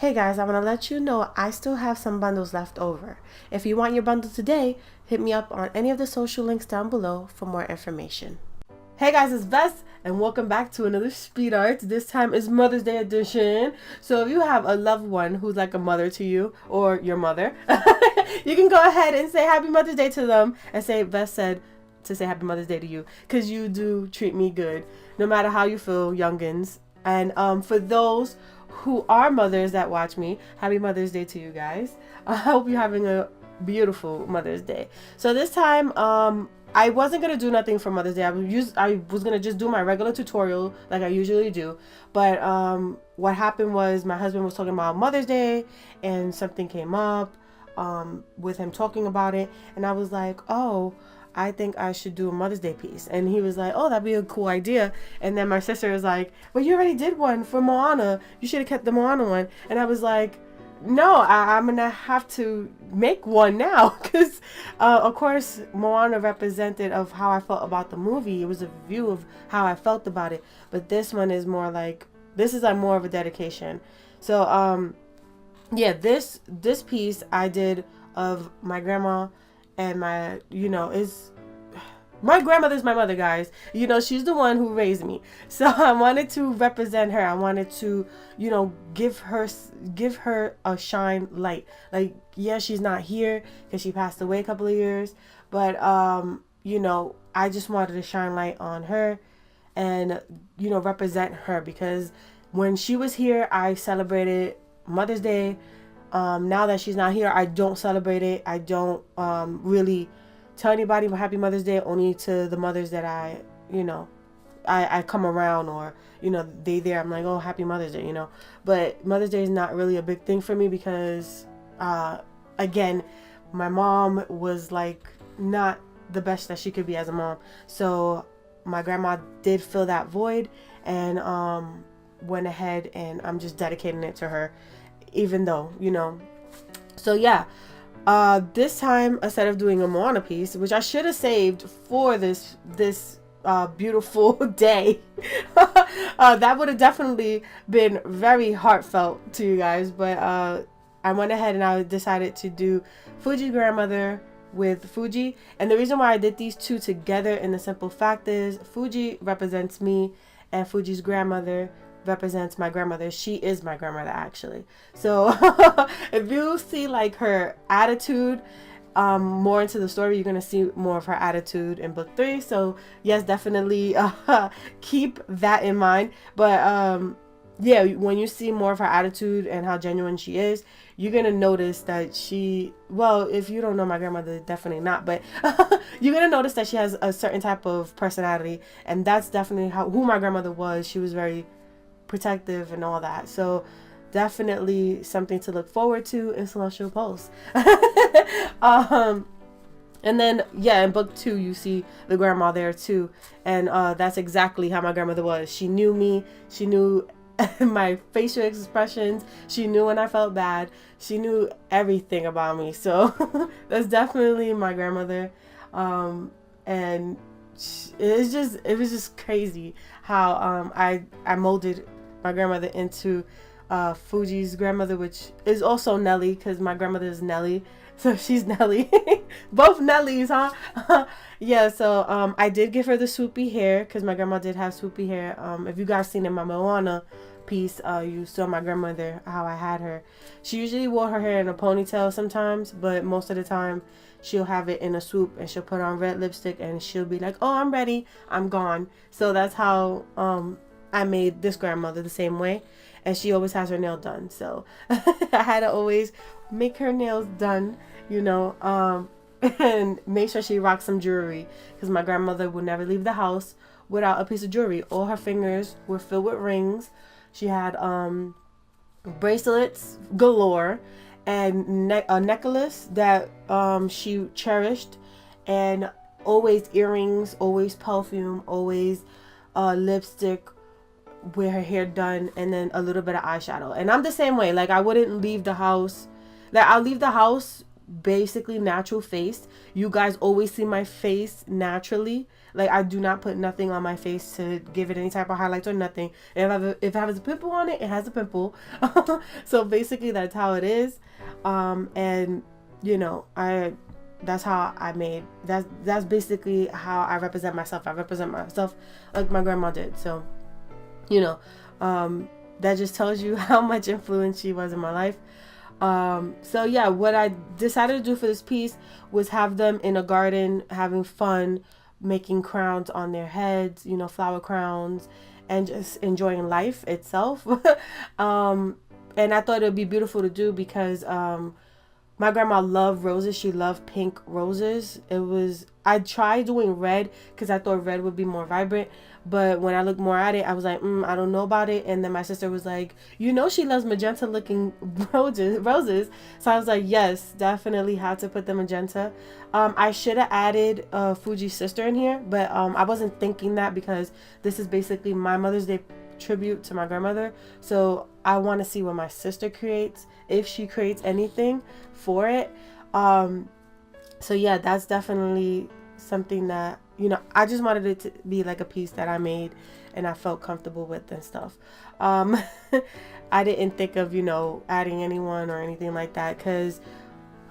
Hey guys, I want to let you know I still have some bundles left over. If you want your bundle today, hit me up on any of the social links down below for more information. Hey guys, it's Bess, and welcome back to another Speed Art. This time is Mother's Day edition. So if you have a loved one who's like a mother to you, or your mother, you can go ahead and say Happy Mother's Day to them and say Bess said to say Happy Mother's Day to you, because you do treat me good, no matter how you feel, youngins. And for those who are mothers that watch me, Happy Mother's Day to you guys. I hope you're having a beautiful Mother's Day. So this time, I wasn't gonna do nothing for Mother's Day. I was gonna just do my regular tutorial like I usually do. But what happened was my husband was talking about Mother's Day, and something came up with him talking about it, and I was like, oh, I think I should do a Mother's Day piece. And he was like, oh, that'd be a cool idea. And then my sister was like, well, you already did one for Moana. You should have kept the Moana one. And I was like, no, I'm going to have to make one now. Because, of course, Moana represented of how I felt about the movie. It was a view of how I felt about it. But this one is more like, this is like more of a dedication. So, yeah, this piece I did of my grandma. And my, is my grandmother's my mother, guys. She's the one who raised me. So I wanted to represent her. I wanted to, give her a shine light. Like, yeah, she's not here because she passed away a couple of years. But, I just wanted to shine light on her and, represent her, because when she was here, I celebrated Mother's Day. Now that she's not here, I don't celebrate it. I don't really tell anybody about Happy Mother's Day, only to the mothers that I come around, or they there. I'm like, oh, Happy Mother's Day, But Mother's Day is not really a big thing for me because, again, my mom was like not the best that she could be as a mom. So my grandma did fill that void, and went ahead and I'm just dedicating it to her. Even though, so yeah, this time, instead of doing a Moana piece, which I should have saved for this beautiful day, that would have definitely been very heartfelt to you guys. But I went ahead and I decided to do Fuji's grandmother with Fuji. And the reason why I did these two together, in the simple fact is, Fuji represents me, and Fuji's grandmother represents my grandmother. She is my grandmother, actually. So if you see like her attitude more into the story, you're gonna see more of her attitude in book 3. So yes, definitely keep that in mind. But yeah, when you see more of her attitude and how genuine she is, you're gonna notice that well, if you don't know my grandmother, definitely not, but you're gonna notice that she has a certain type of personality, and that's definitely who my grandmother was. She was very protective and all that. So definitely something to look forward to in Celestial Pulse. And then yeah, in book 2 you see the grandma there too, and that's exactly how my grandmother was. She knew me. She knew my facial expressions. She knew when I felt bad. She knew everything about me. So that's definitely my grandmother. And it was just crazy how I molded my grandmother into Fuji's grandmother, which is also Nelly, because my grandmother is Nelly, so she's Nelly. Both Nellies, huh? Yeah. So I did give her the swoopy hair, because my grandma did have swoopy hair. If you guys seen in my Moana piece, you saw my grandmother, how I had her. She usually wore her hair in a ponytail sometimes, but most of the time she'll have it in a swoop, and she'll put on red lipstick, and she'll be like, oh, I'm ready, I'm gone. So that's how I made this grandmother the same way. And she always has her nail done, so I had to always make her nails done, and make sure she rocks some jewelry, because my grandmother would never leave the house without a piece of jewelry. All her fingers were filled with rings. She had bracelets galore, and a necklace that she cherished, and always earrings, always perfume, always lipstick with her hair done, and then a little bit of eyeshadow. And I'm the same way. Like, I wouldn't leave the house. Like, I'll leave the house basically natural face. You guys always see my face naturally. Like, I do not put nothing on my face to give it any type of highlights or nothing. If it has a pimple on it, it has a pimple. So basically that's how it is. And you know, that's how I made, that's basically how I represent myself. I represent myself like my grandma did. So, you know, that just tells you how much influence she was in my life. So yeah, what I decided to do for this piece was have them in a garden having fun, making crowns on their heads, you know, flower crowns, and just enjoying life itself. And I thought it would be beautiful to do because my grandma loved roses. She loved pink roses. I tried doing red because I thought red would be more vibrant. But when I looked more at it, I was like, I don't know about it. And then my sister was like, you know, she loves magenta looking roses. So I was like, yes, definitely have to put the magenta. I should have added Fuji's sister in here, but I wasn't thinking that because this is basically my Mother's Day tribute to my grandmother. So I want to see what my sister creates, if she creates anything for it. So yeah, that's definitely something that, you know, I just wanted it to be like a piece that I made and I felt comfortable with and stuff. I didn't think of, you know, adding anyone or anything like that because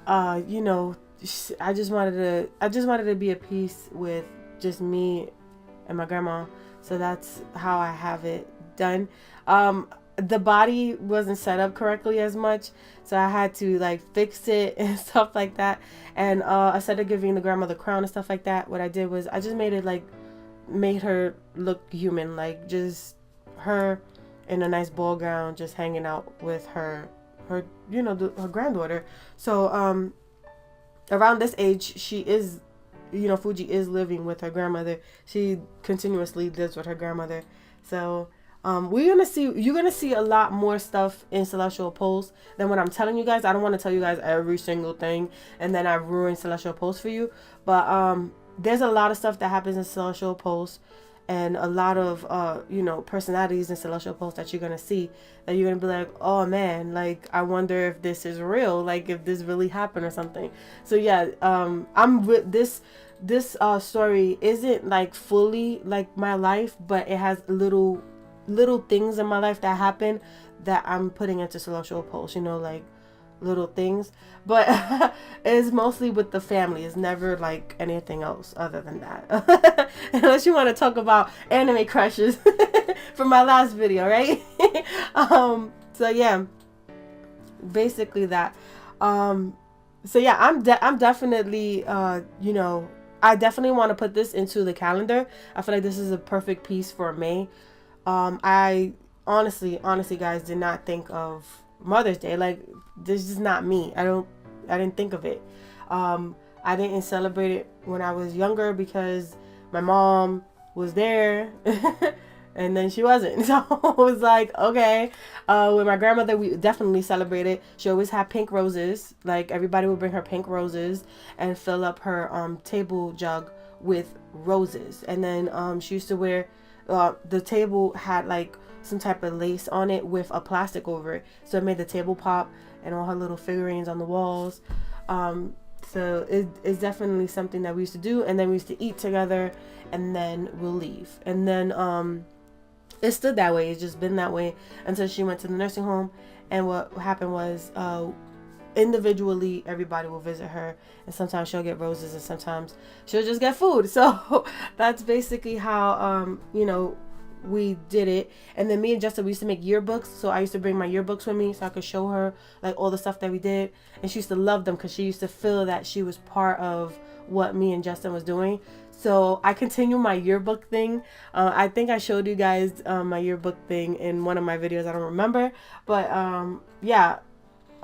you know, I just wanted to be a piece with just me and my grandma. So that's how I have it done. The body wasn't set up correctly as much, so I had to like fix it and stuff like that. And instead of giving the grandma the crown and stuff like that, what I did was I just made her look human, like just her in a nice ball gown, just hanging out with her you know, her granddaughter. So around this age, she is, you know, Fuji is living with her grandmother. She continuously lives with her grandmother. So you're gonna see a lot more stuff in Celestial Pulse than what I'm telling you guys. I don't want to tell you guys every single thing and then I ruin Celestial Pulse for you. But there's a lot of stuff that happens in Celestial Pulse and a lot of you know, personalities in Celestial Pulse that you're gonna see that you're gonna be like, oh man, like I wonder if this is real, like if this really happened or something. So yeah, I'm with this story isn't like fully like my life, but it has little things in my life that happen that I'm putting into Celestial Pulse, you know, like little things. But it's mostly with the family. It's never like anything else other than that. Unless you want to talk about anime crushes from my last video, right? So yeah, basically that. So yeah, I'm definitely you know, I definitely want to put this into the calendar. I feel like this is a perfect piece for May. I honestly guys did not think of Mother's Day. Like, this is not me. I didn't think of it. I didn't celebrate it when I was younger because my mom was there and then she wasn't. So it was like, okay. With my grandmother, we definitely celebrated. She always had pink roses. Like, everybody would bring her pink roses and fill up her table jug with roses. And then she used to wear, the table had like some type of lace on it with a plastic over it, so it made the table pop, and all her little figurines on the walls. So it's definitely something that we used to do. And then we used to eat together and then we'll leave. And then it stood that way. It's just been that way until she went to the nursing home. And what happened was individually everybody will visit her, and sometimes she'll get roses and sometimes she'll just get food. So that's basically how you know, we did it. And then me and Justin, we used to make yearbooks. So I used to bring my yearbooks with me so I could show her like all the stuff that we did, and she used to love them because she used to feel that she was part of what me and Justin was doing. So I continue my yearbook thing. I think I showed you guys my yearbook thing in one of my videos. I don't remember, but yeah,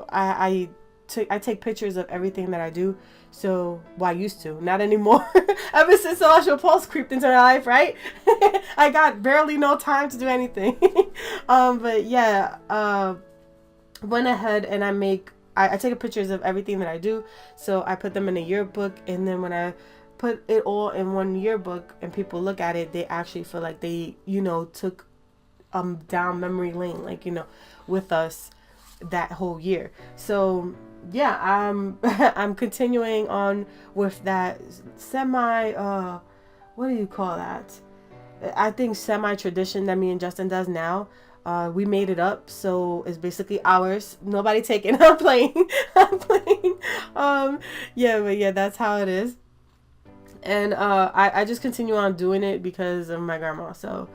I take pictures of everything that I do. So, well, I used to, not anymore. Ever since Celestial Pulse creeped into my life, right? I got barely no time to do anything. But yeah, went ahead and I take pictures of everything that I do. So I put them in a yearbook, and then when I put it all in one yearbook and people look at it, they actually feel like they, you know, took down memory lane, like, you know, with us that whole year. So yeah, I'm continuing on with that semi what do you call that? I think semi tradition that me and Justin does now. We made it up, so it's basically ours. Nobody taking. I'm playing. I'm playing. Yeah, but yeah, that's how it is. And I just continue on doing it because of my grandma. So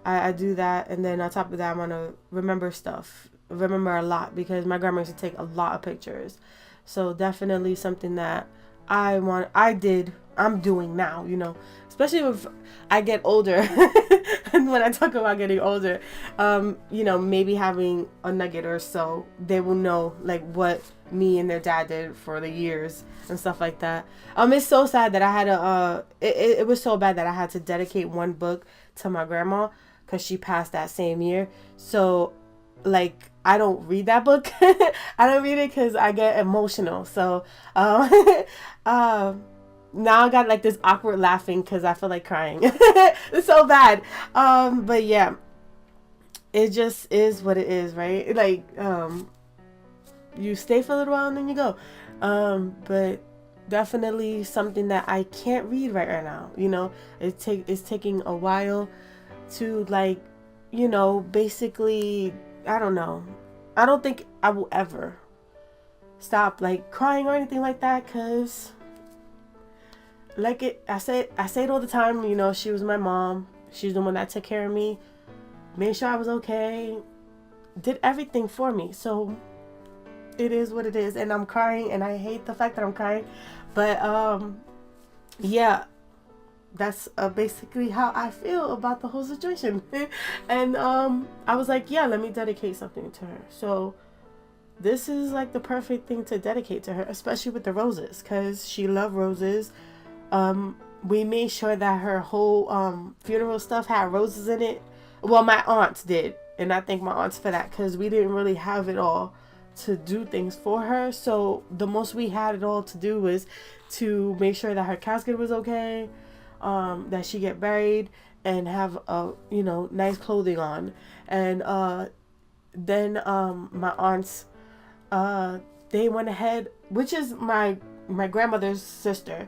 I do that, and then on top of that, I want to remember stuff, remember a lot because my grandma used to take a lot of pictures. So definitely something that I'm doing now. Especially if I get older, and when I talk about getting older, maybe having a nugget or so, they will know like what me and their dad did for the years and stuff like that. It's so sad that I had to. It was so bad that I had to dedicate one book to my grandma because she passed that same year. So, like, I don't read that book. I don't read it because I get emotional. So, now I got like this awkward laughing because I feel like crying. It's so bad. But yeah, it just is what it is, right? Like, you stay for a little while and then you go. But definitely something that I can't read right now. It's taking a while to like, basically, I don't know. I don't think I will ever stop like crying or anything like that because I say it all the time, she was my mom. She's the one that took care of me, made sure I was okay, did everything for me. So it is what it is, and I'm crying, and I hate the fact that I'm crying, but yeah, that's basically how I feel about the whole situation. And I was like, yeah, let me dedicate something to her. So this is like the perfect thing to dedicate to her, especially with the roses, because she loved roses. We made sure that her whole funeral stuff had roses in it. Well, my aunts did, and I thank my aunts for that because we didn't really have it all to do things for her. So the most we had it all to do was to make sure that her casket was okay, that she get buried and have nice clothing on. And then my aunts, they went ahead, which is my grandmother's sister.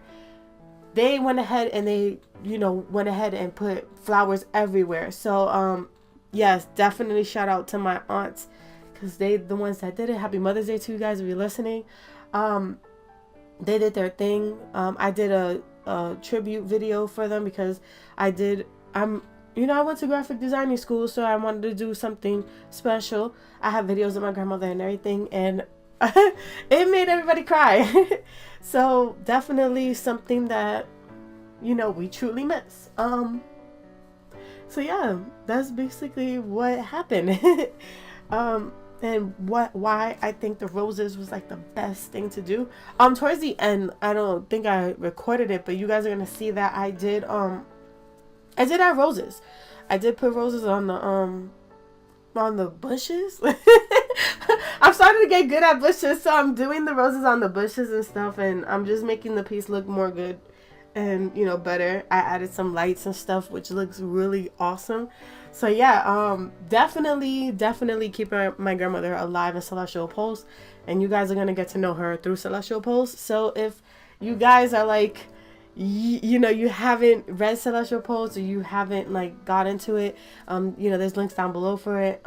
They went ahead and they went ahead and put flowers everywhere. So yes, definitely shout out to my aunts because they the ones that did it. Happy Mother's Day to you guys if you're listening. They did their thing. I did a tribute video for them because I went to graphic designing school, so I wanted to do something special. I have videos of my grandmother and everything, and it made everybody cry. So definitely something that we truly miss. So yeah, that's basically what happened. And why I think the roses was like the best thing to do. Towards the end, I don't think I recorded it, but you guys are gonna see that I did have roses. I did put roses on the bushes. I'm starting to get good at bushes, so I'm doing the roses on the bushes and stuff, and I'm just making the piece look more good and better. I added some lights and stuff, which looks really awesome. So yeah, definitely keep my grandmother alive in Celestial Pulse, and you guys are gonna get to know her through Celestial Pulse. So if you guys are like, you haven't read Celestial Pulse or you haven't like got into it, there's links down below for it.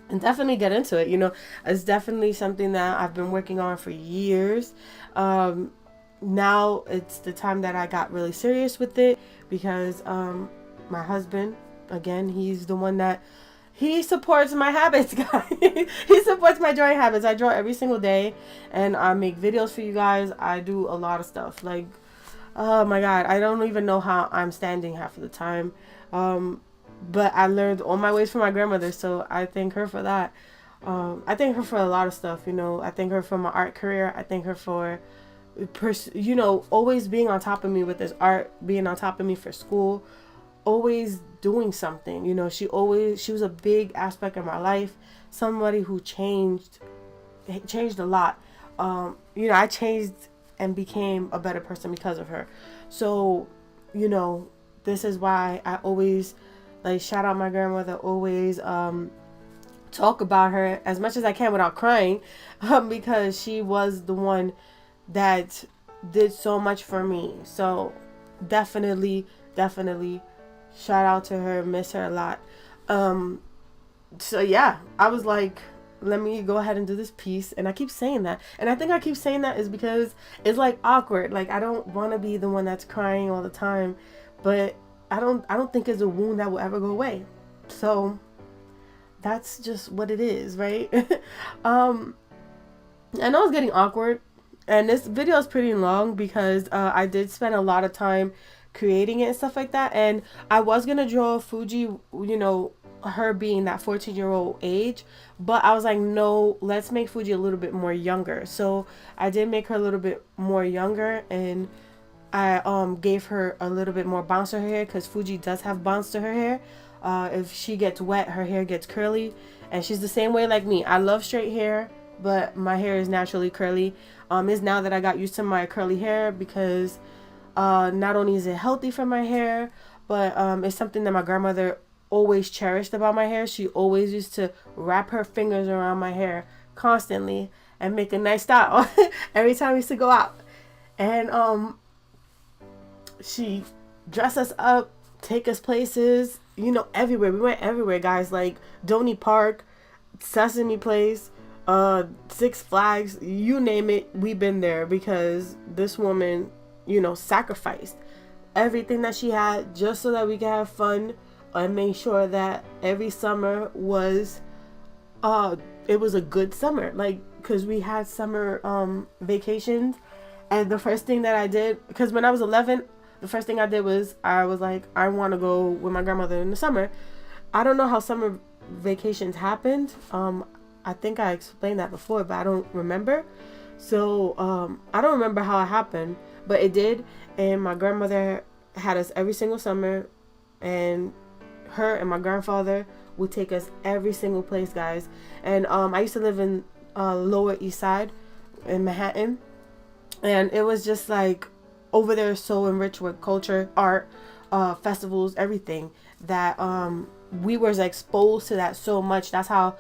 And definitely get into it. It's definitely something that I've been working on for years. Now it's the time that I got really serious with it because my husband, again, he's the one that he supports my habits, guys. He supports my drawing habits. I draw every single day and I make videos for you guys. I do a lot of stuff. Like, oh my God, I don't even know how I'm standing half of the time. But I learned all my ways from my grandmother, so I thank her for that. I thank her for a lot of stuff, I thank her for my art career. I thank her for, always being on top of me with this art, being on top of me for school, always doing something. She was a big aspect of my life, somebody who changed a lot. I changed and became a better person because of her. So, this is why I always shout out my grandmother, always talk about her as much as I can without crying, because she was the one that did so much for me. So definitely, definitely shout out to her, miss her a lot. So yeah, I was like, let me go ahead and do this piece. And I keep saying that, and I think I keep saying that is because it's like awkward. Like, I don't want to be the one that's crying all the time, but I don't think it's a wound that will ever go away. So that's just what it is, right? I know it's getting awkward, and this video is pretty long because I did spend a lot of time creating it and stuff like that. And I was gonna draw Fuji, her being that 14-year-old age, but I was like, no, let's make Fuji a little bit more younger. So I did make her a little bit more younger, and I gave her a little bit more bounce to her hair, because Fuji does have bounce to her hair. If she gets wet, her hair gets curly, and she's the same way like me. I love straight hair, but my hair is naturally curly. It's now that I got used to my curly hair, because not only is it healthy for my hair, but it's something that my grandmother always cherished about my hair. She always used to wrap her fingers around my hair constantly and make a nice style every time we used to go out. And she dressed us up, take us places, everywhere. We went everywhere, guys, like Donny Park, Sesame Place, Six Flags, you name it, we've been there, because this woman, sacrificed everything that she had just so that we could have fun, and made sure that every summer was it was a good summer, like, because we had summer vacations. And the first thing that I did, because when I was 11, the first thing I did was I was like, I want to go with my grandmother in the summer. I don't know how summer vacations happened. I think I explained that before, but I don't remember. So I don't remember how it happened, but it did. And my grandmother had us every single summer, and her and my grandfather would take us every single place, guys. And I used to live in Lower East Side in Manhattan, and it was just like, over there is so enriched with culture, art, festivals, everything, that we were exposed to that so much. That's how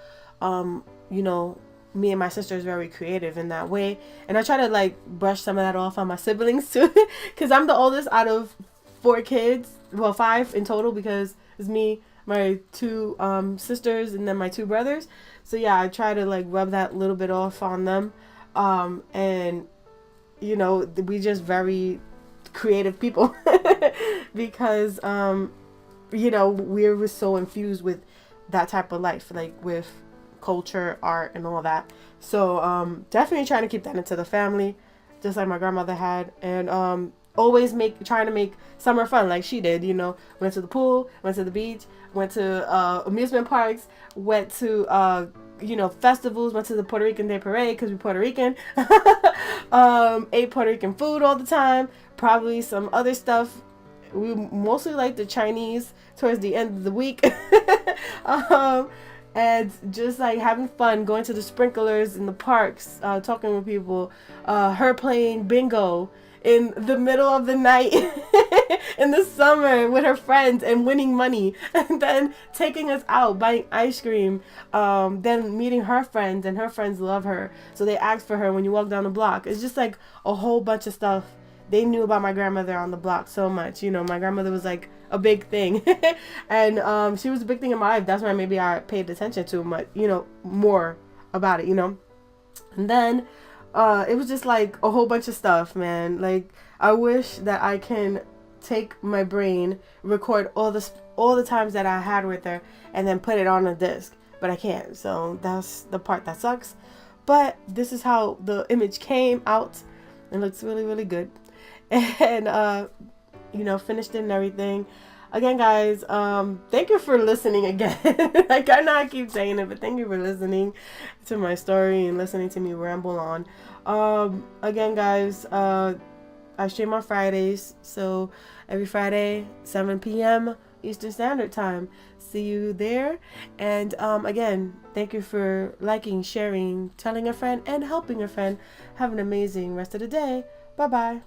me and my sister is very creative in that way. And I try to like brush some of that off on my siblings too, because I'm the oldest out of 4 kids, well, 5 in total, because it's me, my 2 sisters, and then my 2 brothers. So yeah, I try to like rub that little bit off on them. And we just very creative people because we were so infused with that type of life, like with culture, art, and all that. So definitely trying to keep that into the family, just like my grandmother had. And always trying to make summer fun like she did. Went to the pool, went to the beach, went to amusement parks, went to festivals, went to the Puerto Rican Day Parade because we're Puerto Rican. Ate Puerto Rican food all the time, probably some other stuff. We mostly like the Chinese towards the end of the week. And just like having fun, going to the sprinklers in the parks, talking with people, her playing bingo in the middle of the night in the summer with her friends and winning money, and then taking us out, buying ice cream, then meeting her friends, and her friends love her, so they ask for her when you walk down the block. It's just like a whole bunch of stuff. They knew about my grandmother on the block so much. My grandmother was like a big thing. And she was a big thing in my life. That's why maybe I paid attention to much, more about it, And then it was just like a whole bunch of stuff, man. Like, I wish that I can take my brain, record all the times that I had with her, and then put it on a disc, but I can't. So that's the part that sucks. But this is how the image came out. It looks really, really good. And finished it and everything. Again, guys, thank you for listening again. Like, I know I keep saying it, but thank you for listening to my story and listening to me ramble on. Again, guys, I stream on Fridays, so every Friday, 7 p.m. Eastern Standard Time. See you there. And again, thank you for liking, sharing, telling a friend, and helping a friend. Have an amazing rest of the day. Bye-bye.